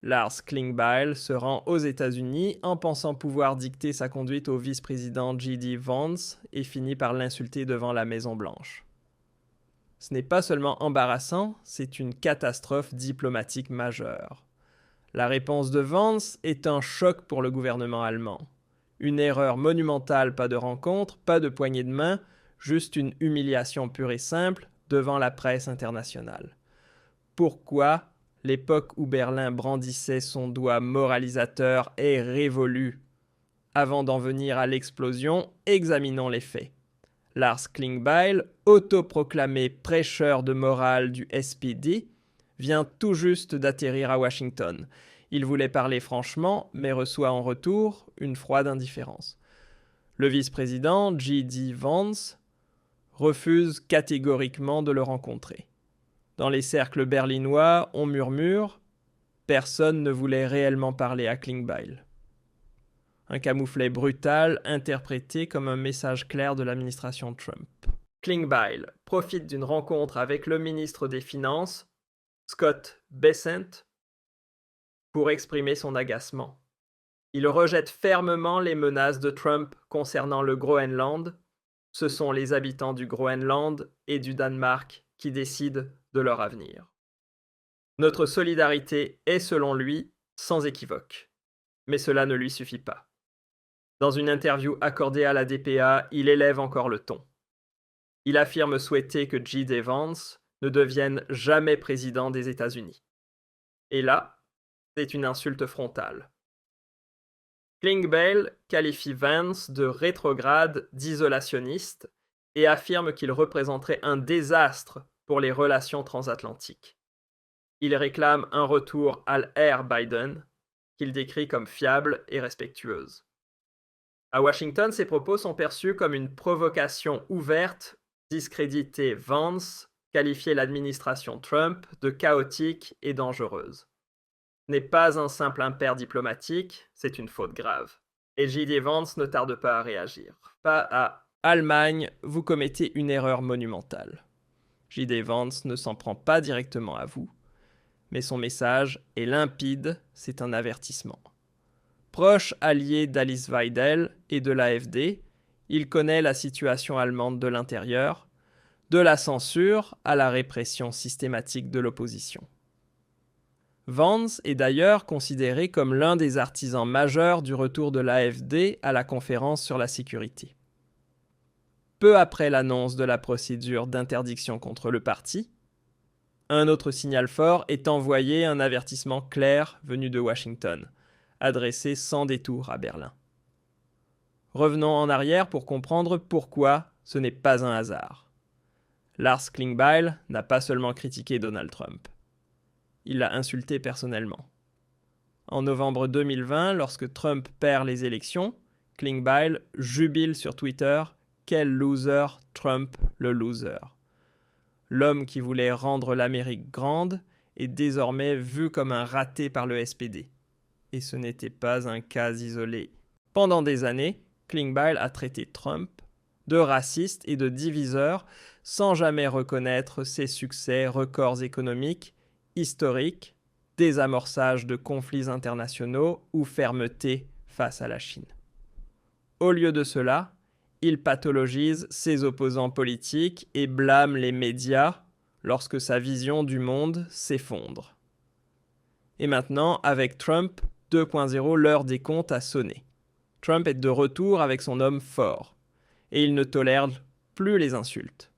Lars Klingbeil se rend aux États-Unis en pensant pouvoir dicter sa conduite au vice-président J.D. Vance et finit par l'insulter devant la Maison-Blanche. Ce n'est pas seulement embarrassant, c'est une catastrophe diplomatique majeure. La réponse de Vance est un choc pour le gouvernement allemand. Une erreur monumentale, pas de rencontre, pas de poignée de main, juste une humiliation pure et simple devant la presse internationale. Pourquoi l'époque où Berlin brandissait son doigt moralisateur est révolue? Avant d'en venir à l'explosion, examinons les faits. Lars Klingbeil, autoproclamé prêcheur de morale du SPD, vient tout juste d'atterrir à Washington. Il voulait parler franchement, mais reçoit en retour une froide indifférence. Le vice-président, J.D. Vance, refuse catégoriquement de le rencontrer. Dans les cercles berlinois, on murmure « Personne ne voulait réellement parler à Klingbeil ». Un camouflet brutal interprété comme un message clair de l'administration Trump. Klingbeil profite d'une rencontre avec le ministre des Finances, Scott Bessent, pour exprimer son agacement. Il rejette fermement les menaces de Trump concernant le Groenland. Ce sont les habitants du Groenland et du Danemark qui décident de leur avenir. Notre solidarité est, selon lui, sans équivoque. Mais cela ne lui suffit pas. Dans une interview accordée à la DPA, il élève encore le ton. Il affirme souhaiter que J.D. Vance ne devienne jamais président des États-Unis. Et là, c'est une insulte frontale. Klingbeil qualifie Vance de rétrograde, d'isolationniste et affirme qu'il représenterait un désastre pour les relations transatlantiques. Il réclame un retour à l'ère Biden, qu'il décrit comme fiable et respectueuse. À Washington, ces propos sont perçus comme une provocation ouverte, discréditer Vance, qualifier l'administration Trump de chaotique et dangereuse. Ce n'est pas un simple impair diplomatique, c'est une faute grave. Et J.D. Vance ne tarde pas à réagir. Pas à Allemagne, vous commettez une erreur monumentale. J.D. Vance ne s'en prend pas directement à vous, mais son message est limpide, c'est un avertissement. Proche allié d'Alice Weidel et de l'AfD, il connaît la situation allemande de l'intérieur, de la censure à la répression systématique de l'opposition. Vance est d'ailleurs considéré comme l'un des artisans majeurs du retour de l'AfD à la conférence sur la sécurité. Peu après l'annonce de la procédure d'interdiction contre le parti, un autre signal fort est envoyé, un avertissement clair venu de Washington, adressé sans détour à Berlin. Revenons en arrière pour comprendre pourquoi ce n'est pas un hasard. Lars Klingbeil n'a pas seulement critiqué Donald Trump. Il l'a insulté personnellement. En novembre 2020, lorsque Trump perd les élections, Klingbeil jubile sur Twitter « Quel loser, Trump le loser ». L'homme qui voulait rendre l'Amérique grande est désormais vu comme un raté par le SPD. Et ce n'était pas un cas isolé. Pendant des années, Klingbeil a traité Trump de raciste et de diviseur sans jamais reconnaître ses succès, records économiques, historiques, désamorçage de conflits internationaux ou fermeté face à la Chine. Au lieu de cela, il pathologise ses opposants politiques et blâme les médias lorsque sa vision du monde s'effondre. Et maintenant, avec Trump 2.0, l'heure des comptes a sonné. Trump est de retour avec son homme fort, et il ne tolère plus les insultes.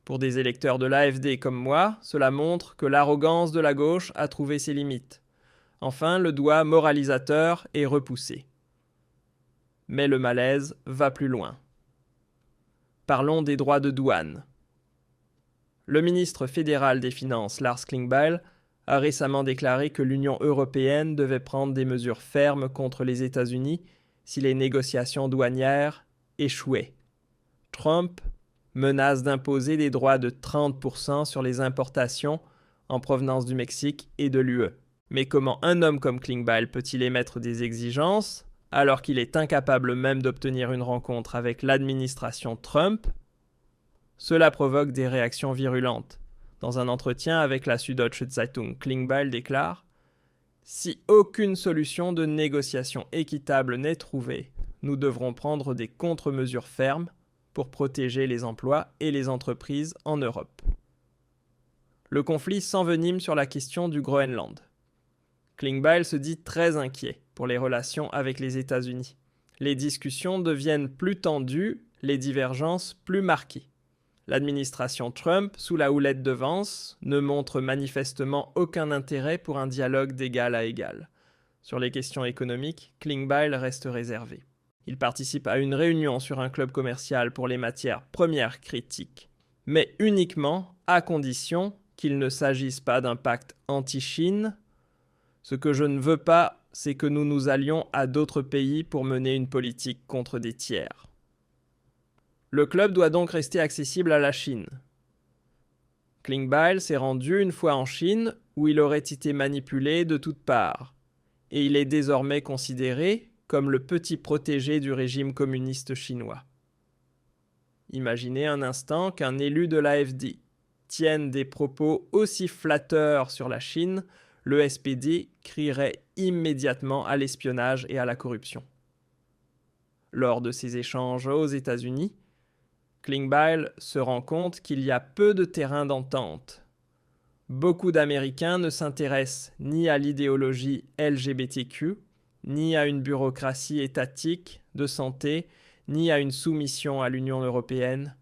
Pour des électeurs de l'AfD comme moi, cela montre que l'arrogance de la gauche a trouvé ses limites. Enfin, le doigt moralisateur est repoussé. Mais le malaise va plus loin. Parlons des droits de douane. Le ministre fédéral des Finances, Lars Klingbeil, a récemment déclaré que l'Union européenne devait prendre des mesures fermes contre les États-Unis si les négociations douanières échouaient. Trump menace d'imposer des droits de 30% sur les importations en provenance du Mexique et de l'UE. Mais comment un homme comme Klingbeil peut-il émettre des exigences alors qu'il est incapable même d'obtenir une rencontre avec l'administration Trump? Cela provoque des réactions virulentes. Dans un entretien avec la Süddeutsche Zeitung, Klingbeil déclare « Si aucune solution de négociation équitable n'est trouvée, nous devrons prendre des contre-mesures fermes pour protéger les emplois et les entreprises en Europe. Le conflit s'envenime sur la question du Groenland. Klingbeil se dit très inquiet pour les relations avec les États-Unis. Les discussions deviennent plus tendues, les divergences plus marquées. L'administration Trump, sous la houlette de Vance, ne montre manifestement aucun intérêt pour un dialogue d'égal à égal. Sur les questions économiques, Klingbeil reste réservé. Il participe à une réunion sur un club commercial pour les matières premières critiques, mais uniquement à condition qu'il ne s'agisse pas d'un pacte anti-Chine. Ce que je ne veux pas, c'est que nous nous allions à d'autres pays pour mener une politique contre des tiers. Le club doit donc rester accessible à la Chine. Klingbeil s'est rendu une fois en Chine où il aurait été manipulé de toutes parts, et il est désormais considéré comme le petit protégé du régime communiste chinois. Imaginez un instant qu'un élu de l'AfD tienne des propos aussi flatteurs sur la Chine, le SPD crierait immédiatement à l'espionnage et à la corruption. Lors de ces échanges aux États-Unis, Klingbeil se rend compte qu'il y a peu de terrain d'entente. Beaucoup d'Américains ne s'intéressent ni à l'idéologie LGBTQ, ni à une bureaucratie étatique de santé, ni à une soumission à l'Union européenne.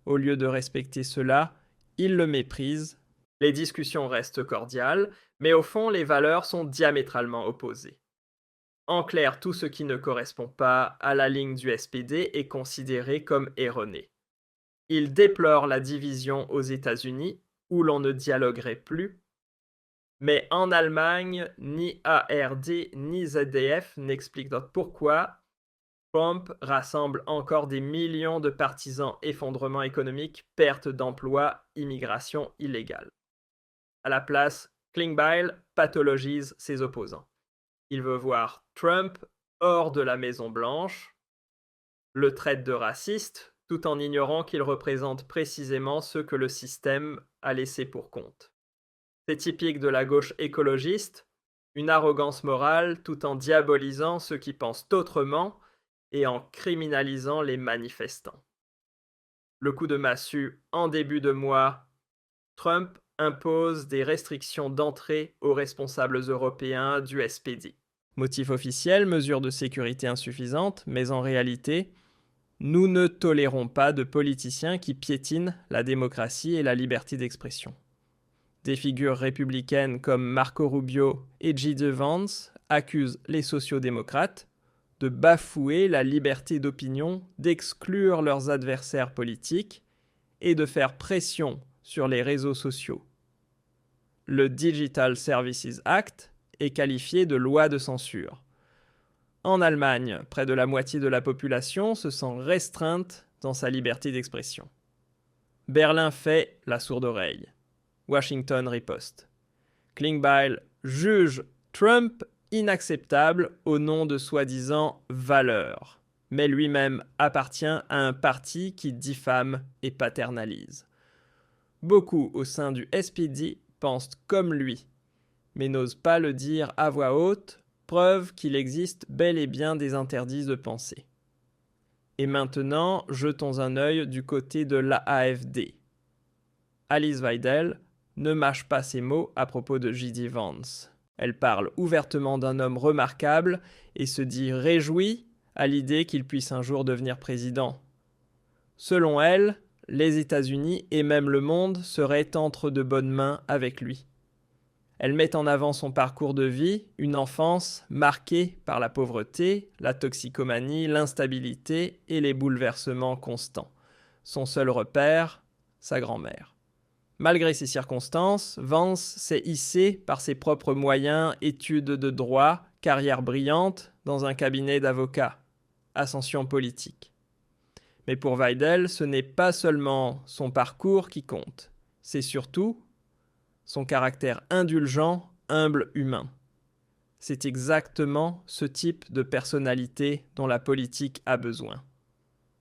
Au lieu de respecter cela, ils le méprisent. Les discussions restent cordiales, mais au fond, les valeurs sont diamétralement opposées. En clair, tout ce qui ne correspond pas à la ligne du SPD est considéré comme erroné. Il déplore la division aux États-Unis, où l'on ne dialoguerait plus, mais en Allemagne, ni ARD ni ZDF n'expliquent pourquoi Trump rassemble encore des millions de partisans. Effondrement économique, perte d'emplois, immigration illégale. À la place, Klingbeil pathologise ses opposants. Il veut voir Trump hors de la Maison-Blanche, le traite de raciste, tout en ignorant qu'il représente précisément ce que le système a laissé pour compte. C'est typique de la gauche écologiste, une arrogance morale tout en diabolisant ceux qui pensent autrement et en criminalisant les manifestants. Le coup de massue en début de mois, Trump impose des restrictions d'entrée aux responsables européens du SPD. Motif officiel, mesures de sécurité insuffisantes, mais en réalité, nous ne tolérons pas de politiciens qui piétinent la démocratie et la liberté d'expression. Des figures républicaines comme Marco Rubio et J.D. Vance accusent les sociaux-démocrates de bafouer la liberté d'opinion, d'exclure leurs adversaires politiques et de faire pression sur les réseaux sociaux. Le Digital Services Act est qualifié de loi de censure. En Allemagne, près de la moitié de la population se sent restreinte dans sa liberté d'expression. Berlin fait la sourde oreille. Washington riposte. Klingbeil juge Trump inacceptable au nom de soi-disant valeurs, mais lui-même appartient à un parti qui diffame et paternalise. Beaucoup au sein du SPD pensent comme lui, mais n'osent pas le dire à voix haute, preuve qu'il existe bel et bien des interdits de pensée. Et maintenant, jetons un œil du côté de l'AfD. Alice Weidel ne mâche pas ses mots à propos de J.D. Vance. Elle parle ouvertement d'un homme remarquable et se dit réjouie à l'idée qu'il puisse un jour devenir président. Selon elle, les États-Unis et même le monde seraient entre de bonnes mains avec lui. Elle met en avant son parcours de vie, une enfance marquée par la pauvreté, la toxicomanie, l'instabilité et les bouleversements constants. Son seul repère, sa grand-mère. Malgré ces circonstances, Vance s'est hissé par ses propres moyens, études de droit, carrière brillante dans un cabinet d'avocats, ascension politique. Mais pour Weidel, ce n'est pas seulement son parcours qui compte, c'est surtout son caractère indulgent, humble, humain. C'est exactement ce type de personnalité dont la politique a besoin.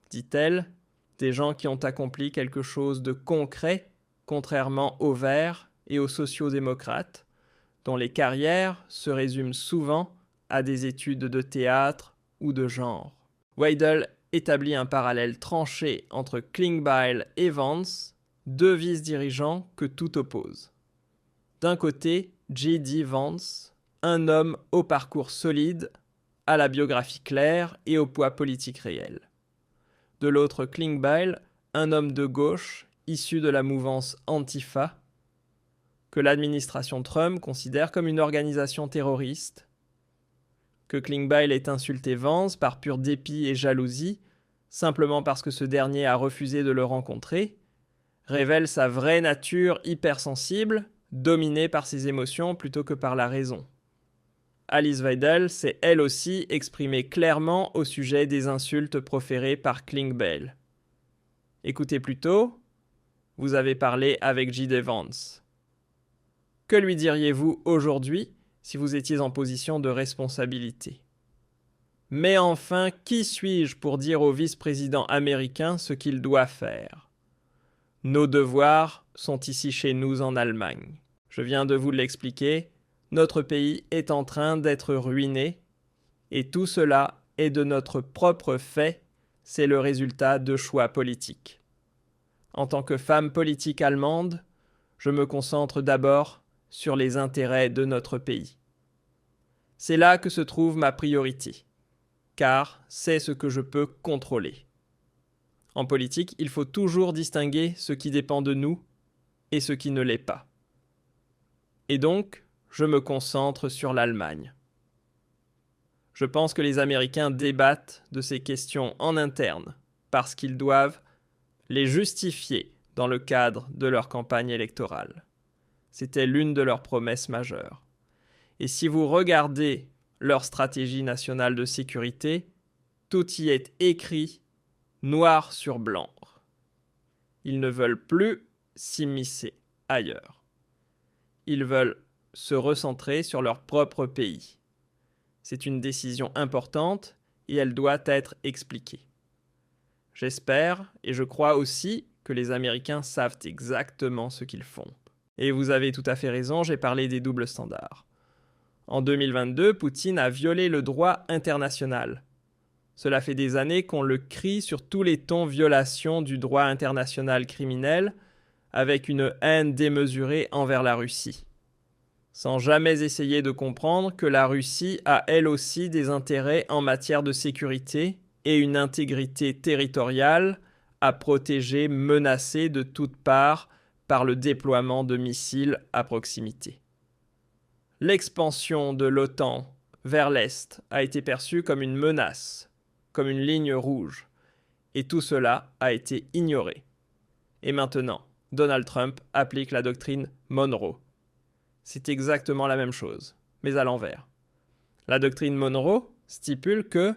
Dit-elle, des gens qui ont accompli quelque chose de concret, contrairement aux Verts et aux sociaux-démocrates, dont les carrières se résument souvent à des études de théâtre ou de genre. Weidel établit un parallèle tranché entre Klingbeil et Vance, deux vice-dirigeants que tout oppose. D'un côté, J.D. Vance, un homme au parcours solide, à la biographie claire et au poids politique réel. De l'autre, Klingbeil, un homme de gauche, issu de la mouvance Antifa, que l'administration Trump considère comme une organisation terroriste, que Klingbeil ait insulté Vance par pur dépit et jalousie, simplement parce que ce dernier a refusé de le rencontrer, révèle sa vraie nature hypersensible, dominée par ses émotions plutôt que par la raison. Alice Weidel s'est elle aussi exprimée clairement au sujet des insultes proférées par Klingbeil. Écoutez plutôt, vous avez parlé avec J.D. Vance. Que lui diriez-vous aujourd'hui si vous étiez en position de responsabilité? Mais enfin, qui suis-je pour dire au vice-président américain ce qu'il doit faire? Nos devoirs sont ici chez nous en Allemagne. Je viens de vous l'expliquer, notre pays est en train d'être ruiné, et tout cela est de notre propre fait, c'est le résultat de choix politiques. En tant que femme politique allemande, je me concentre d'abord sur les intérêts de notre pays. C'est là que se trouve ma priorité, car c'est ce que je peux contrôler. En politique, il faut toujours distinguer ce qui dépend de nous et ce qui ne l'est pas. Et donc, je me concentre sur l'Allemagne. Je pense que les Américains débattent de ces questions en interne parce qu'ils doivent les justifier dans le cadre de leur campagne électorale. C'était l'une de leurs promesses majeures. Et si vous regardez leur stratégie nationale de sécurité, tout y est écrit noir sur blanc. Ils ne veulent plus s'immiscer ailleurs. Ils veulent se recentrer sur leur propre pays. C'est une décision importante et elle doit être expliquée. J'espère et je crois aussi que les Américains savent exactement ce qu'ils font. Et vous avez tout à fait raison, j'ai parlé des doubles standards. En 2022, Poutine a violé le droit international. Cela fait des années qu'on le crie sur tous les tons violation du droit international criminel, avec une haine démesurée envers la Russie. Sans jamais essayer de comprendre que la Russie a elle aussi des intérêts en matière de sécurité et une intégrité territoriale à protéger menacée de toutes parts par le déploiement de missiles à proximité. L'expansion de l'OTAN vers l'Est a été perçue comme une menace, comme une ligne rouge, et tout cela a été ignoré. Et maintenant, Donald Trump applique la doctrine Monroe. C'est exactement la même chose, mais à l'envers. La doctrine Monroe stipule que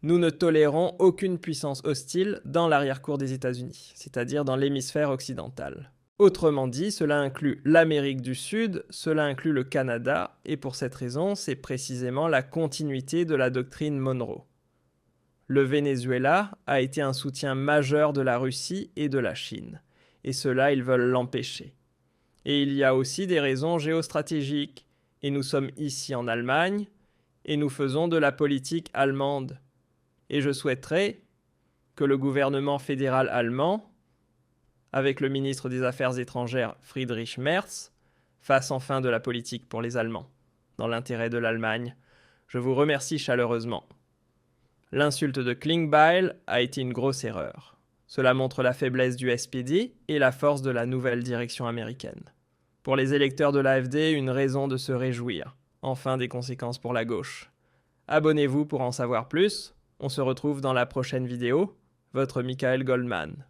nous ne tolérons aucune puissance hostile dans l'arrière-cour des États-Unis, c'est-à-dire dans l'hémisphère occidental. Autrement dit, cela inclut l'Amérique du Sud, cela inclut le Canada, et pour cette raison, c'est précisément la continuité de la doctrine Monroe. Le Venezuela a été un soutien majeur de la Russie et de la Chine, et cela, ils veulent l'empêcher. Et il y a aussi des raisons géostratégiques, et nous sommes ici en Allemagne, et nous faisons de la politique allemande. Et je souhaiterais que le gouvernement fédéral allemand, avec le ministre des Affaires étrangères Friedrich Merz, fasse enfin de la politique pour les Allemands, dans l'intérêt de l'Allemagne. Je vous remercie chaleureusement. L'insulte de Klingbeil a été une grosse erreur. Cela montre la faiblesse du SPD et la force de la nouvelle direction américaine. Pour les électeurs de l'AfD, une raison de se réjouir. Enfin des conséquences pour la gauche. Abonnez-vous pour en savoir plus. On se retrouve dans la prochaine vidéo. Votre Michael Goldman.